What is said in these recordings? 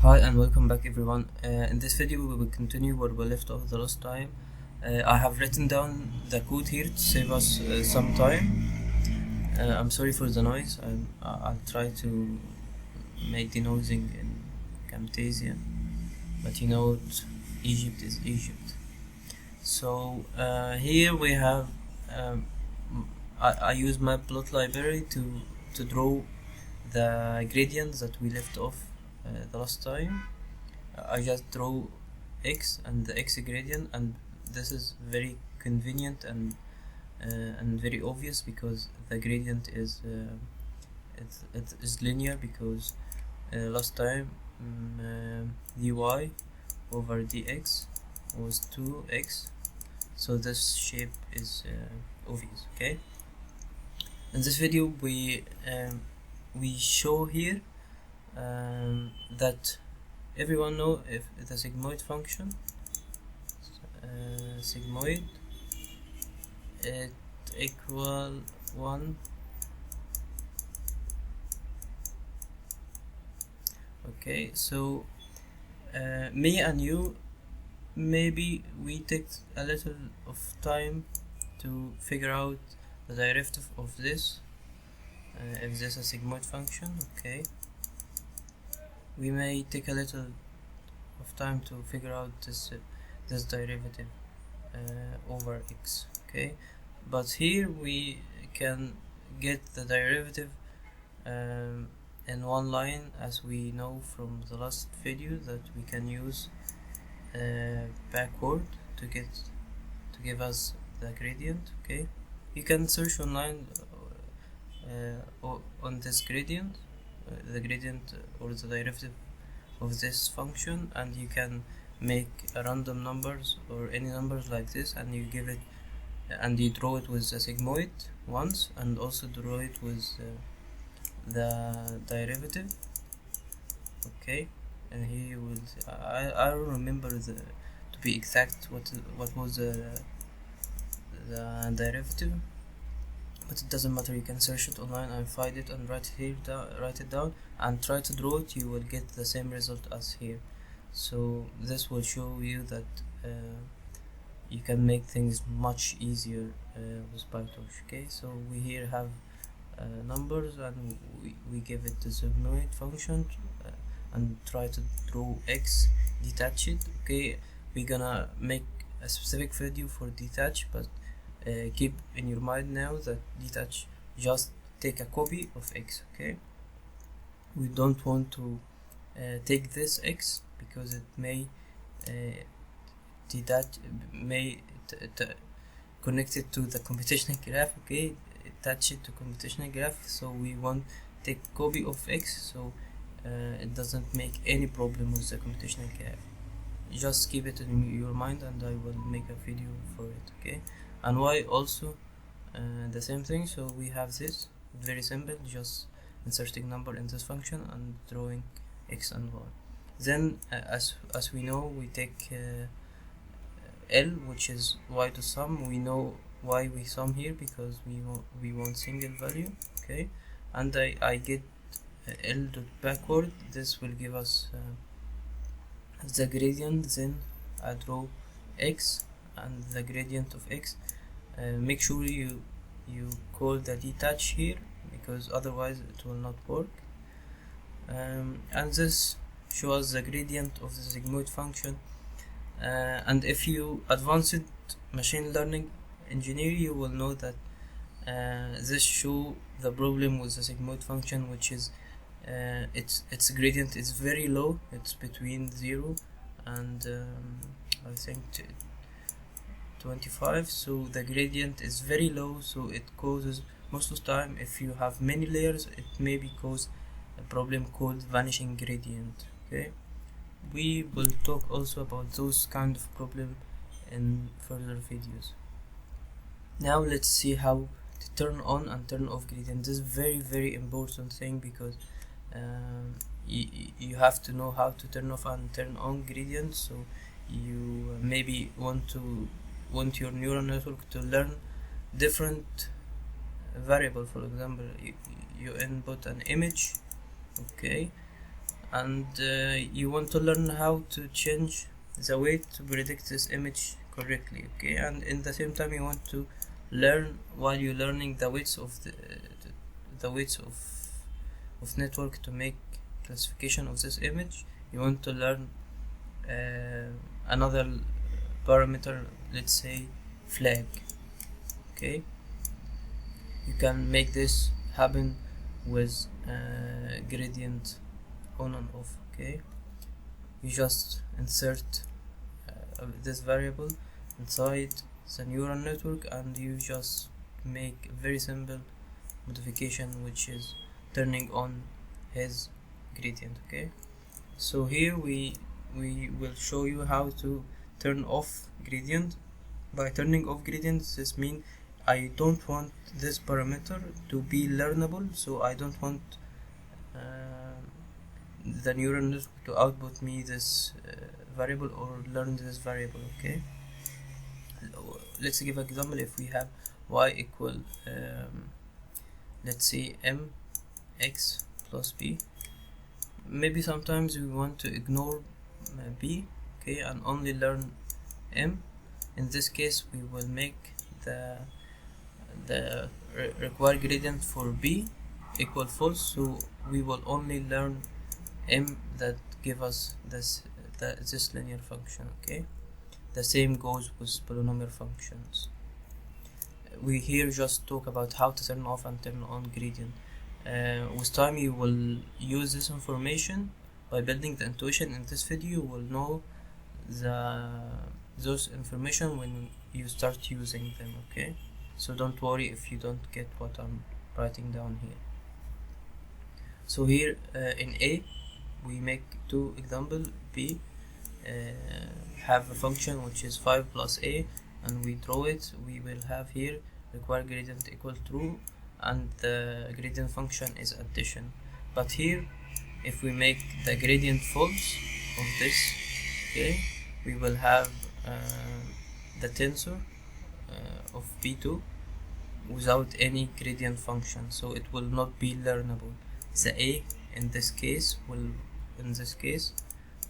Hi and welcome back everyone. In this video we will continue where we left off the last time. I have written down the code here to save us some time. I'm sorry for the noise. I'll try to make denoising in Camtasia, but you know Egypt is Egypt. So here we have I use my plot library to draw the gradients that we left off the last time. I just draw x and the x gradient, and this is very convenient and very obvious because the gradient is it is linear, because last time dy over dx was 2x, so this shape is obvious. Okay, in this video we show here that everyone know if the sigmoid function sigmoid it equal 1. Okay, so me and you, maybe we take a little of time to figure out the derivative of this, if this is a sigmoid function. Okay, we may take a little of time to figure out this derivative over x. Okay, but here we can get the derivative in one line, as we know from the last video that we can use backward to give us the gradient. Okay, you can search online on this gradient, the gradient or the derivative of this function, and you can make a random numbers or any numbers like this, and you give it and you draw it with a sigmoid once, and also draw it with the derivative. Okay, and here you will see, I don't remember to be exact what was the derivative, but it doesn't matter. You can search it online and find it and write it down and try to draw it. You will get the same result as here. So this will show you that you can make things much easier with Pytorch. Okay, so we here have numbers, and we give it the sigmoid function and try to draw x, detach it. Okay, we're gonna make a specific video for detach, but keep in your mind now that detach just take a copy of x. Okay, we don't want to take this x because it may connect it to the computational graph. Okay, attach it to computational graph, so we want take copy of x, so it doesn't make any problem with the computational graph. Just keep it in your mind, and I will make a video for it. Okay, and y also the same thing. So we have this very simple, just inserting number in this function and drawing x and y. Then as we know, we take L, which is y to sum. We know why we sum here, because we want single value. Okay, and I get L dot backward. This will give us the gradient. Then I draw x and the gradient of x. Make sure you call the detach here, because otherwise it will not work. And this shows the gradient of the sigmoid function. And if you advanced machine learning engineer, you will know that this show the problem with the sigmoid function, which is its gradient is very low. It's between 0 and I think 25. So the gradient is very low, so it causes, most of the time if you have many layers, it maybe cause a problem called vanishing gradient. Okay, we will talk also about those kind of problem in further videos. Now let's see how to turn on and turn off gradient. This is very important thing, because you have to know how to turn off and turn on gradient. So you maybe want your neural network to learn different variable. For example, you input an image, okay, and you want to learn how to change the weight to predict this image correctly, okay, and in the same time you want to learn, while you're learning the weights of the weights of network to make classification of this image, you want to learn another parameter, let's say flag, okay. You can make this happen with gradient on and off, okay. You just insert this variable inside the neural network and you just make a very simple modification, which is turning on his gradient, okay. So here we will show you how to turn off gradient. By turning off gradient, this means I don't want this parameter to be learnable, so I don't want the neural network to output me this variable or learn this variable, okay. Let's give an example. If we have y equal let's say mx plus b, maybe sometimes we want to ignore b, okay, and only learn m. In this case we will make the required gradient for b equal false, so we will only learn m that give us this linear function, okay. The same goes with polynomial functions. We here just talk about how to turn off and turn on gradient. With time you will use this information by building the intuition. In this video you will know those information when you start using them, okay. So don't worry if you don't get what I'm writing down here. So here in A we make two examples. B have a function which is 5 plus a, and we draw it. We will have here required gradient equal true, and the gradient function is addition. But here if we make the gradient false of this, okay, we will have the tensor of b2 without any gradient function, so it will not be learnable. The a in this case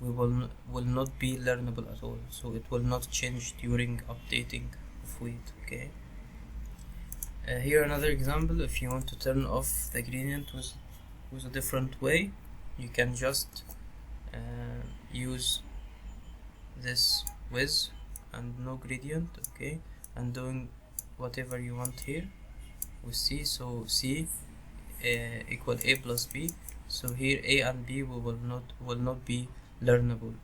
we will not be learnable at all, so it will not change during updating of weight, okay. Here another example. If you want to turn off the gradient with a different way, you can just use this with and no gradient, okay, and doing whatever you want here with c. So c equal a plus b, so here a and b will not be learnable.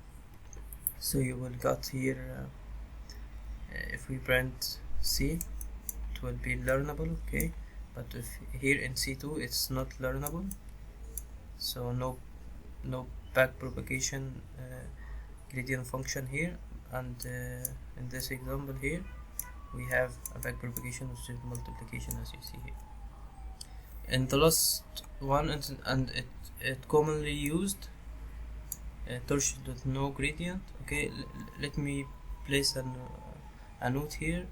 So you will got here if we print c, it will be learnable, okay, but if here in c2 it's not learnable, so no back propagation gradient function here. And in this example here we have a back propagation which is multiplication, as you see here. In the last one, and it commonly used torch with no gradient, okay. Let me place a note here.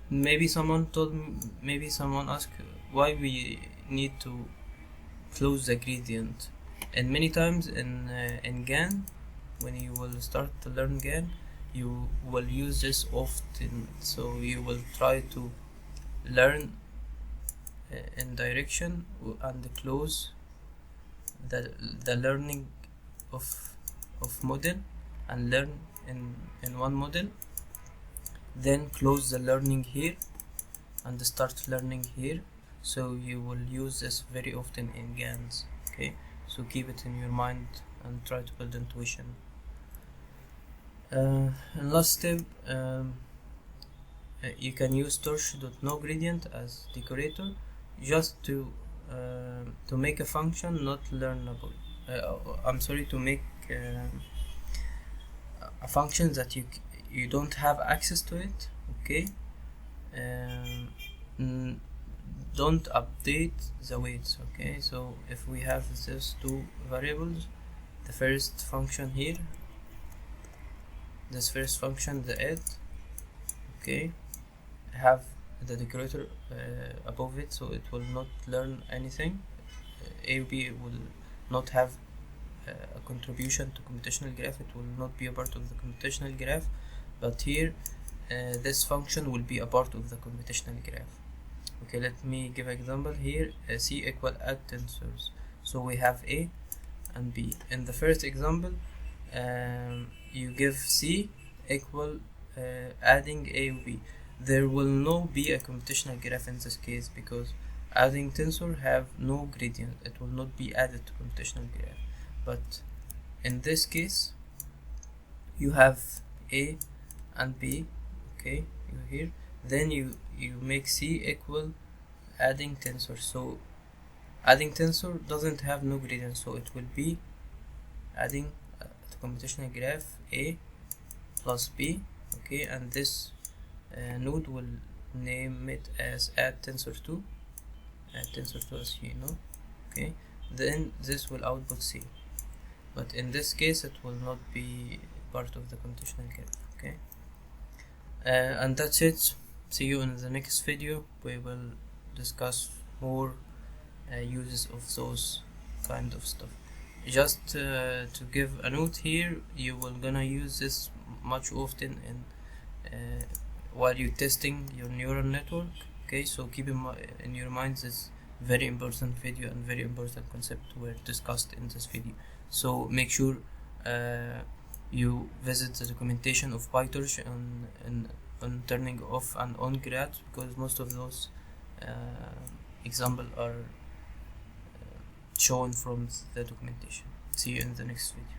Maybe someone asked why we need to close the gradient, and many times in GAN, when you will start to learn GAN, you will use this often. So you will try to learn in direction and close the learning of model, and learn in one model, then close the learning here and start learning here. So you will use this very often in GANs, okay. So keep it in your mind and try to build intuition. And last step, you can use torch.no gradient as decorator just to make a function not learnable. To make a function that you don't have access to it, okay. Don't update the weights, okay. So if we have these two variables, the first function here, this first function, the add, okay, have the decorator above it, so it will not learn anything. A, B will not have a contribution to computational graph. It will not be a part of the computational graph, but here this function will be a part of the computational graph. Okay, let me give example here. C equal add tensors. So we have A and B. In the first example, you give C equal adding A and B. There will not be a computational graph in this case because adding tensor have no gradient. It will not be added to computational graph. But in this case, you have A and B. Okay, you here. Then you make C equal adding tensor. So adding tensor doesn't have no gradient, so it will be adding to computational graph A plus B. Okay, and this node will name it as add tensor 2. Add tensor 2 as you know. Okay, then this will output C. But in this case, it will not be part of the computational graph. Okay, and that's it. See you in the next video. We will discuss more uses of those kind of stuff. Just to give a note here, you will gonna use this much often in while you're testing your neural network. Okay, so keep in your mind this very important video and very important concept were discussed in this video. So make sure you visit the documentation of Pytorch on turning off and on grad, because most of those examples are shown from the documentation. See you in the next video.